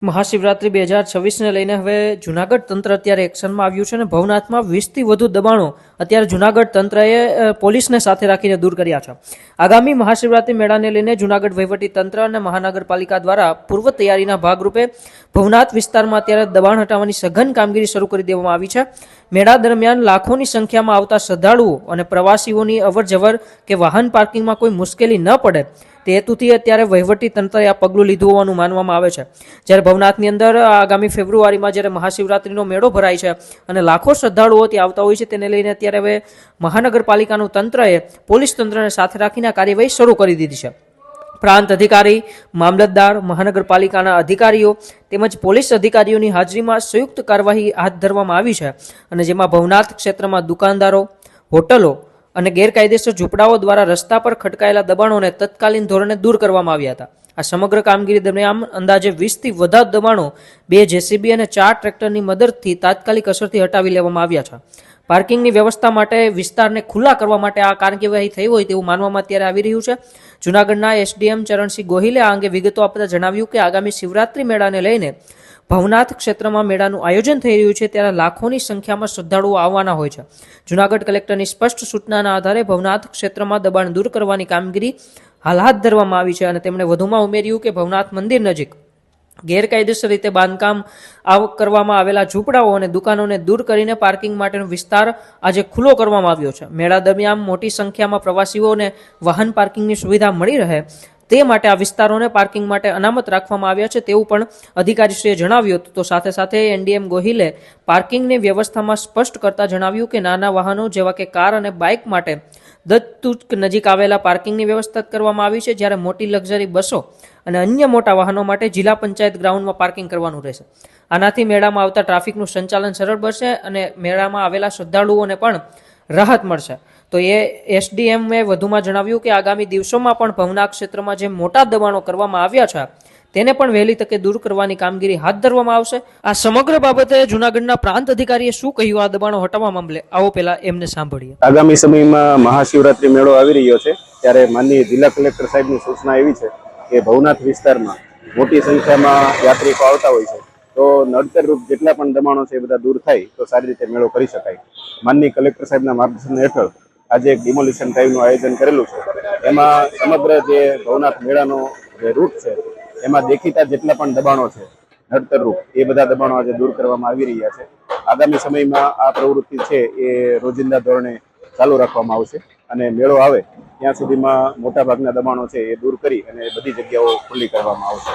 મહાશિવરાત્રી 2026ને લઈને હવે જૂનાગઢ તંત્ર અત્યારે એક્શનમાં આવ્યું છે અને ભવનાથમાં 20થી વધુ દબાણો અત્યારે જૂનાગઢ તંત્રએ પોલીસને સાથે રાખીને દૂર કર્યા છે. આગામી મહાશિવરાત્રી મેળાને લઈને જૂનાગઢ વહીવટી તંત્ર અને મહાનગરપાલિકા દ્વારા પૂર્વ તૈયારીના ભાગરૂપે ભવનાથ વિસ્તારમાં અત્યારે દબાણ હટાવવાની સઘન કામગીરી શરૂ કરી દેવામાં આવી છે. મેળા દરમિયાન લાખોની સંખ્યામાં આવતા શ્રદ્ધાળુઓ અને પ્રવાસીઓની અવરજવર કે વાહન પાર્કિંગમાં કોઈ મુશ્કેલી ન પડે તે હેતુથી અત્યારે વહીવટી તંત્રએ આ પગલું લીધું હોવાનું માનવામાં આવે છે. જ્યારે ભવનાથની અંદર આગામી ફેબ્રુઆરીમાં જ્યારે મહાશિવરાત્રીનો મેળો ભરાય છે અને લાખો શ્રદ્ધાળુઓ ત્યાં આવતા હોય છે, તેને લઈને અત્યારે હવે મહાનગરપાલિકાનું તંત્રએ પોલીસ તંત્રને સાથે રાખીને કાર્યવાહી શરૂ કરી દીધી છે. પ્રાંત અધિકારી, મામલતદાર, મહાનગરપાલિકાના અધિકારીઓ તેમજ પોલીસ અધિકારીઓની હાજરીમાં સંયુક્ત કાર્યવાહી હાથ ધરવામાં આવી છે અને જેમાં ભવનાથ ક્ષેત્રમાં દુકાનદારો, હોટલો અને ગેરકાયદેસર ઝૂંપડાઓ દ્વારા રસ્તા પર ખટકાયેલા દબાણોને તત્કાલીન ધોરણે દૂર કરવામાં આવ્યા હતા. આ સમગ્ર કામગીરી દરમિયાન અંદાજે 20થી વધુ દબાણો 2 જેસીબી અને 4 ટ્રેક્ટરની મદદથી તાત્કાલિક અસરથી હટાવી લેવામાં આવ્યા છે. પાર્કિંગની વ્યવસ્થા માટે વિસ્તારને ખુલ્લા કરવા માટે આ કાર્યવાહી થઈ હોય તેવું માનવામાં અત્યારે આવી રહ્યું છે. જૂનાગઢના એસડીએમ ચરણસિંહ ગોહિલે આ અંગે વિગતો આપતા જણાવ્યું કે આગામી શિવરાત્રી મેળાને લઈને ભવનાથ ક્ષેત્રમાં મેળાનું આયોજન થઈ રહ્યું છે, ત્યારે લાખોની સંખ્યામાં શ્રદ્ધાળુઓ આવવાના હોય છે. જૂનાગઢ કલેક્ટરની સ્પષ્ટ સૂચનાના આધારે ભવનાથ ક્ષેત્રમાં દબાણ દૂર કરવાની કામગીરી હાલ હાથ ધરવામાં આવી છે અને તેમણે વધુમાં ઉમેર્યું કે ભવનાથ મંદિર નજીક ગેરકાયદેસર રીતે બાંધકામ કરવામાં આવેલા ઝૂંપડાઓ અને દુકાનોને દૂર કરીને પાર્કિંગ માટેનો વિસ્તાર આજે ખુલ્લો કરવામાં આવ્યો છે. મેળા દરમિયાન મોટી સંખ્યામાં પ્રવાસીઓને વાહન પાર્કિંગની સુવિધા મળી રહે તે માટે આ વિસ્તારોને પાર્કિંગ માટે અનામત રાખવામાં આવ્યા છે તેવું પણ અધિકારીશ્રીએ જણાવ્યું હતું. તો સાથે સાથે એનડીએમ ગોહિલે પાર્કિંગની વ્યવસ્થામાં સ્પષ્ટ કરતા જણાવ્યું કે નાના વાહનો જેવા કે કાર અને બાઇક માટે દત્તુક નજીક આવેલા પાર્કિંગની વ્યવસ્થા કરવામાં આવી છે, જ્યારે મોટી લક્ઝરી બસો અને અન્ય મોટા વાહનો માટે જિલ્લા પંચાયત ગ્રાઉન્ડમાં પાર્કિંગ કરવાનું રહેશે. આનાથી મેળામાં આવતા ટ્રાફિકનું સંચાલન સરળ બનશે અને મેળામાં આવેલા શ્રદ્ધાળુઓને પણ રાહત મળશે. તો એ એસડીએમએ વધુમાં જણાવ્યું કે આગામી દિવસોમાં પણ ભવનાથ ક્ષેત્રમાં જે મોટા દબાણો કરવામાં આવ્યા છે તેને પણ વહેલી તકે દૂર કરવાની કામગીરી હાથ ધરવામાં આવશે. આ સમગ્ર બાબતે જૂનાગઢના પ્રાંત અધિકારીએ શું કહ્યું આ દબાણો હટાવવા મામલે, આવો પહેલા એમને સાંભળીએ. આગામી સમયમાં મહાશિવરાત્રી મેળો આવી રહ્યો છે, ત્યારે માનનીય જિલ્લા કલેક્ટર સાહેબની સૂચના એવી છે કે ભવનાથ વિસ્તારમાં મોટી સંખ્યામાં યાત્રિકો આવતા હોય છે, તો નડતરરૂપ જેટલા પણ દબાણો છે એ બધા દૂર થાય તો સારી રીતે મેળો કરી શકાય. માનનીય કલેક્ટર સાહેબના માર્ગદર્શન હેઠળ આજે એક ડિમોલિશન ડ્રાઈવનું આયોજન કરેલું છે. એમાં સમગ્ર જે ભવનાથ મેળાનો જે રૂટ છે એમાં દેખીતા જેટલા પણ દબાણો છે નડતરરૂપ એ બધા દબાણો આજે દૂર કરવામાં આવી રહ્યા છે. આગામી સમયમાં આ પ્રવૃત્તિ છે એ રોજિંદા ધોરણે ચાલુ રાખવામાં આવશે અને મેળો આવે ત્યાં સુધીમાં મોટાભાગના દબાણો છે એ દૂર કરી અને બધી જગ્યાઓ ખુલ્લી કરવામાં આવશે.